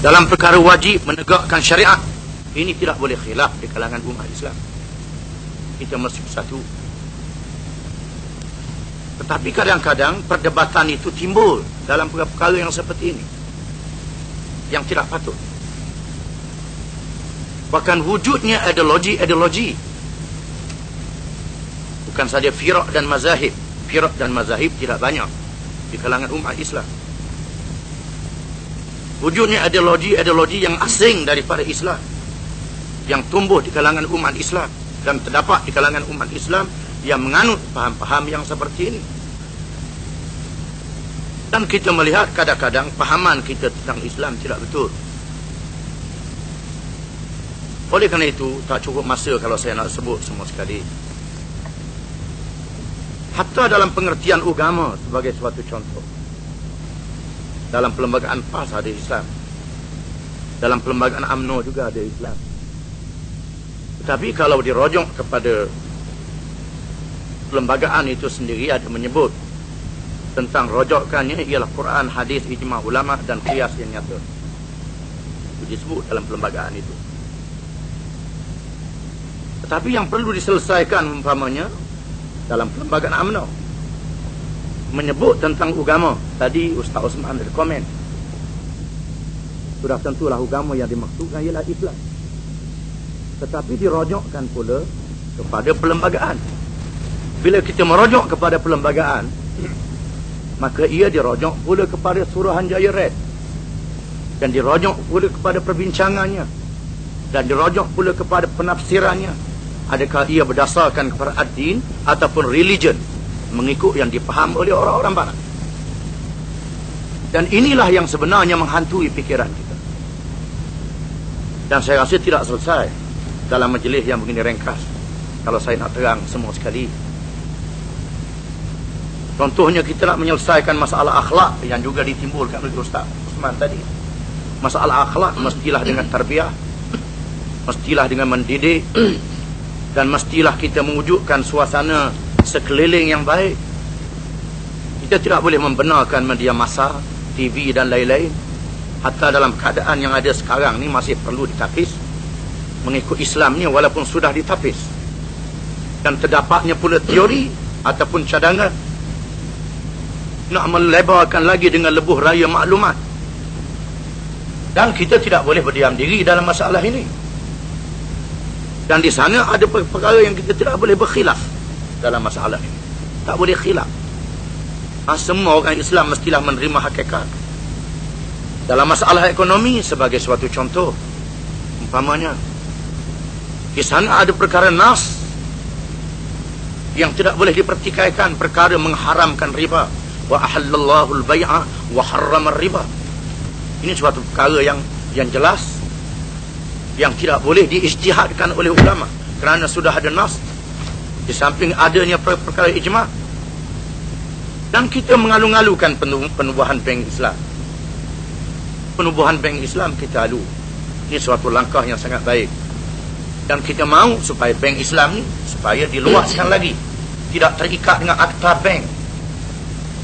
dalam perkara wajib menegakkan syariat, ini tidak boleh khilaf di kalangan umat Islam. Kita mesti bersatu. Tetapi kadang-kadang perdebatan itu timbul dalam perkara yang seperti ini, yang tidak patut. Bahkan wujudnya ideologi, bukan saja firak dan mazahib. Firak dan mazahib tidak banyak di kalangan umat Islam. Wujudnya ideologi yang asing daripada Islam, yang tumbuh di kalangan umat Islam, dan terdapat di kalangan umat Islam yang menganut paham-paham yang seperti ini. Dan kita melihat kadang-kadang pahaman kita tentang Islam tidak betul. Oleh kerana itu, tak cukup masa kalau saya nak sebut semua sekali. Hatta dalam pengertian agama sebagai suatu contoh, dalam perlembagaan PAS ada Islam, dalam perlembagaan UMNO juga ada Islam. Tetapi kalau dirojok kepada perlembagaan itu sendiri, ada menyebut tentang rojokannya ialah Quran, hadis, ijma' ulama' dan qiyas yang nyata. Itu disebut dalam perlembagaan itu. Tetapi yang perlu diselesaikan umpamanya dalam perlembagaan UMNO menyebut tentang agama. Tadi Ustaz Osman ada komen, sudah tentulah agama yang dimaksudkan ialah Islam. Tetapi dirojokkan pula kepada perlembagaan. Bila kita merojok kepada perlembagaan, maka ia dirojok pula kepada Suruhanjaya Red, dan dirojok pula kepada perbincangannya, dan dirojok pula kepada penafsirannya. Adakah ia berdasarkan kepada ad-din ataupun religion, mengikut yang dipaham oleh orang-orang barat. Dan inilah yang sebenarnya menghantui fikiran kita. Dan saya rasa tidak selesai dalam majlis yang begini ringkas kalau saya nak terang semua sekali. Contohnya, kita nak menyelesaikan masalah akhlak yang juga ditimbulkan oleh Ustaz Osman tadi. Masalah akhlak mestilah dengan tarbiyah, mestilah dengan mendidik, dan mestilah kita mewujudkan suasana sekeliling yang baik. Kita tidak boleh membenarkan media massa, TV dan lain-lain. Hatta dalam keadaan yang ada sekarang ni masih perlu ditapis mengikut Islam ni, walaupun sudah ditapis. Dan terdapatnya pula teori ataupun cadangan nak melebarkan lagi dengan lebuh raya maklumat. Dan kita tidak boleh berdiam diri dalam masalah ini. Dan di sana ada perkara yang kita tidak boleh berkhilaf dalam masalah ini. Tak boleh khilaf. Semua orang Islam mestilah menerima hakikat. Dalam masalah ekonomi sebagai suatu contoh, umpamanya, di sana ada perkara nas yang tidak boleh dipertikaikan, perkara mengharamkan riba. Wa ahallallahu al-bay'a wa harrama riba. Ini suatu perkara yang jelas, yang tidak boleh diijtihadkan oleh ulama, kerana sudah ada nas, di samping adanya perkara ijma'. Dan kita mengalu-alukan penubuhan bank Islam. Penubuhan bank Islam kita alu. Ini suatu langkah yang sangat baik. Dan kita mahu supaya bank Islam ni supaya diluaskan lagi, tidak terikat dengan akta bank.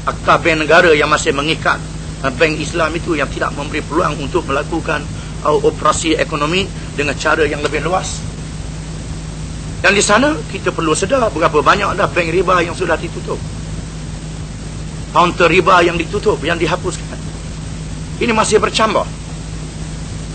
Akta bank negara yang masih mengikat bank Islam itu, yang tidak memberi peluang untuk melakukan operasi ekonomi dengan cara yang lebih luas. Dan di sana kita perlu sedar berapa banyak dah bank riba yang sudah ditutup, kaunter riba yang ditutup, yang dihapuskan. Ini masih bercambah.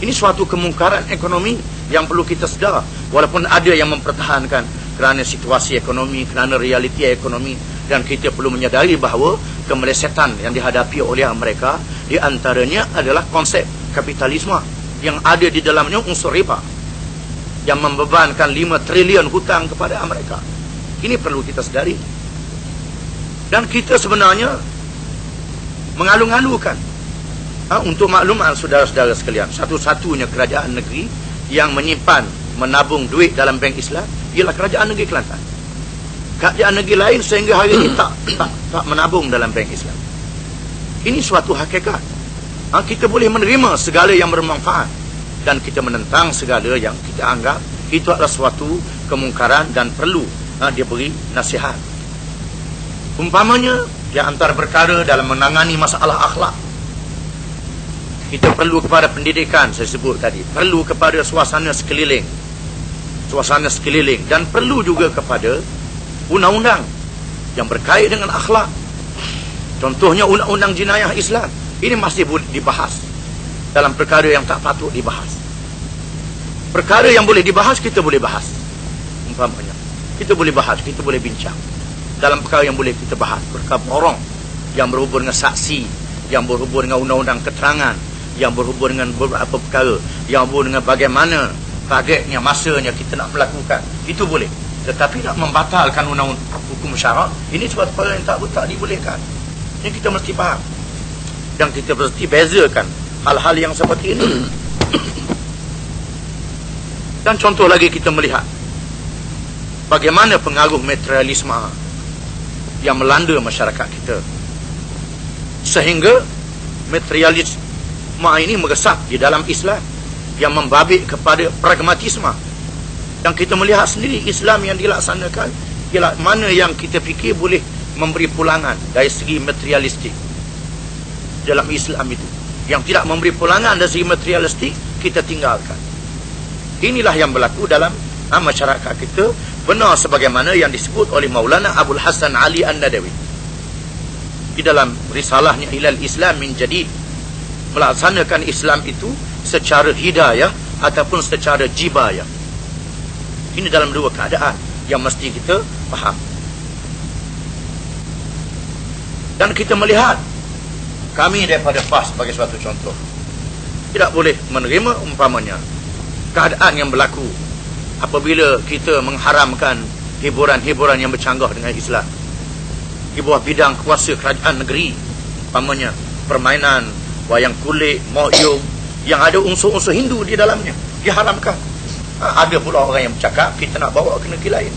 Ini suatu kemungkaran ekonomi yang perlu kita sedar, walaupun ada yang mempertahankan kerana situasi ekonomi, kerana realiti ekonomi. Dan kita perlu menyadari bahawa kemelesetan yang dihadapi oleh mereka, di antaranya adalah konsep kapitalisme yang ada di dalamnya unsur riba, yang membebankan 5 trilion hutang kepada Amerika. Ini perlu kita sedari. Dan kita sebenarnya mengalu-alukan, untuk maklumat saudara-saudara sekalian, satu-satunya kerajaan negeri yang menyimpan, menabung duit dalam bank Islam ialah kerajaan negeri Kelantan. Kerajaan negeri lain sehingga hari ini tak menabung dalam bank Islam. Ini suatu hakikat. Kita boleh menerima segala yang bermanfaat, dan kita menentang segala yang kita anggap itu adalah suatu kemungkaran dan perlu diberi nasihat. Umpamanya, di antara perkara dalam menangani masalah akhlak, Kita perlu kepada pendidikan, saya sebut tadi. Perlu kepada suasana sekeliling. Dan perlu juga kepada undang-undang yang berkait dengan akhlak. Contohnya undang-undang jenayah Islam. Ini masih boleh dibahas dalam perkara yang tak patut dibahas. Perkara yang boleh dibahas, kita boleh bahas. Umpamanya, kita boleh bahas, kita boleh bincang. Dalam perkara yang boleh kita bahas, perkara borong yang berhubung dengan saksi, yang berhubung dengan undang-undang keterangan, yang berhubung dengan beberapa perkara, yang berhubung dengan bagaimana targetnya, masanya kita nak melakukan, itu boleh. Tetapi nak membatalkan undang-undang hukum syarak, ini sebab perkara yang tak dibolehkan. Ini kita mesti faham. Dan kita mesti bezakan hal-hal yang seperti ini. Dan contoh lagi kita melihat bagaimana pengaruh materialisme yang melanda masyarakat kita, sehingga materialisme ini meresap di dalam Islam yang membabit kepada pragmatisme. Dan kita melihat sendiri Islam yang dilaksanakan ialah mana yang kita fikir boleh memberi pulangan dari segi materialistik dalam Islam itu. Yang tidak memberi pulangan dari segi materialistik, kita tinggalkan. Inilah yang berlaku dalam masyarakat kita, benar sebagaimana yang disebut oleh Maulana Abul Hasan Ali An-Nadawi di dalam risalahnya Ilal Islam min Jadid, melaksanakan Islam itu secara hidayah ataupun secara jibayah. Ini dalam dua keadaan yang mesti kita faham. Dan kita melihat, kami daripada PAS sebagai suatu contoh, tidak boleh menerima umpamanya keadaan yang berlaku apabila kita mengharamkan hiburan-hiburan yang bercanggah dengan Islam di bawah bidang kuasa kerajaan negeri. Umpamanya permainan wayang kulit, mokyung yang ada unsur-unsur Hindu di dalamnya, diharamkan. Ada pula orang yang bercakap kita nak bawa ke negeri lain.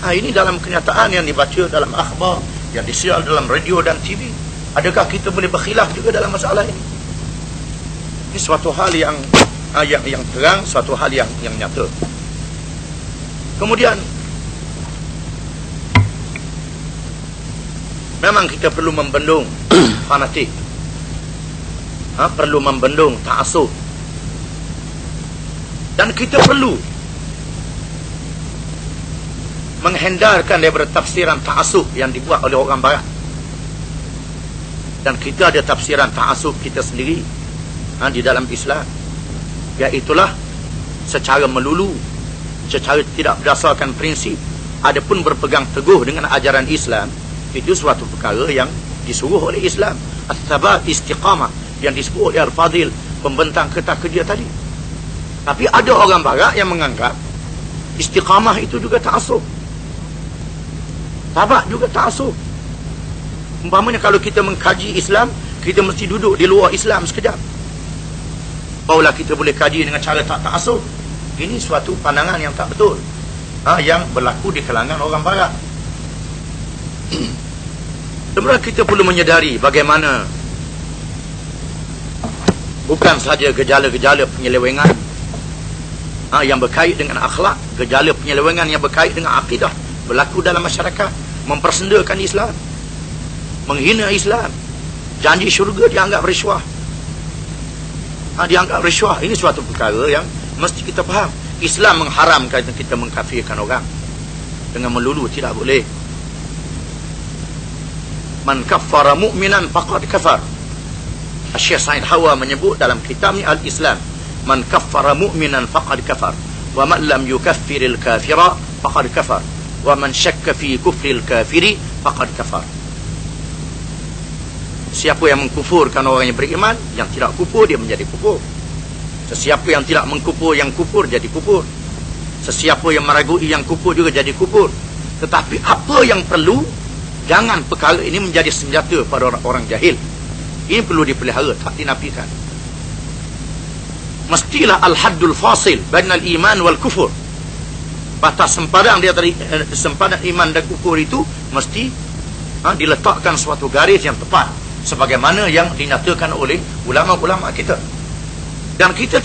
Ini dalam kenyataan yang dibaca dalam akhbar, yang disiar dalam radio dan TV. Adakah kita boleh berkhilaf juga dalam masalah ini? Ini suatu hal yang terang, suatu hal yang nyata. Kemudian memang kita perlu membendung fanatik, perlu membendung ta'assub, dan kita perlu menghindarkan daripada tafsiran ta'assub yang dibuat oleh orang barat. Dan kita ada tafsiran ta'assub kita sendiri di dalam Islam, iaitulah secara melulu, secara tidak berdasarkan prinsip, adapun berpegang teguh dengan ajaran Islam. Itu suatu perkara yang disuruh oleh Islam, as-sabat istiqamah, yang disebut oleh Al-Fadil, pembentang kertas kerja tadi. Tapi ada orang barat yang menganggap istiqamah itu juga ta'assub, sabat juga ta'assub. Umpamanya kalau kita mengkaji Islam, kita mesti duduk di luar Islam sekejap, barulah kita boleh kaji dengan cara tak ta'assub. Ini suatu pandangan yang tak betul, yang berlaku di kalangan orang barat. Sebenarnya kita perlu menyedari bagaimana bukan sahaja gejala-gejala penyelewengan yang berkait dengan akhlak, gejala penyelewengan yang berkait dengan akidah berlaku dalam masyarakat, mempersendakan Islam, menghina Islam, janji syurga dianggap risuah. Dianggap risuah. Ini suatu perkara yang mesti kita faham. Islam mengharamkan kita mengkafirkan orang dengan melulu, tidak boleh. Man kaffara mu'minan faqad kafar. Syekh Said Hawa menyebut dalam kitabnya Al-Islam, man kaffara mu'minan faqad kafar, wa man lam yukaffiril kafira faqad kafar, wa man syakka fi kufril kafiri faqad kafar. Siapa yang mengkufurkan orang yang beriman, yang tidak kufur dia menjadi kufur. Sesiapa yang tidak mengkufur yang kufur jadi kufur. Sesiapa yang meragui yang kufur juga jadi kufur. Tetapi apa yang perlu, jangan perkara ini menjadi senjata pada orang-orang jahil. Ini perlu dipelihara, tak dinafikan. Mestilah al-haddul fasil bainal iman wal kufur. Batas sempadan dia tadi, sempadan iman dan kufur itu mesti diletakkan suatu garis yang tepat, sebagaimana yang dinyatakan oleh ulama-ulama kita. Dan kita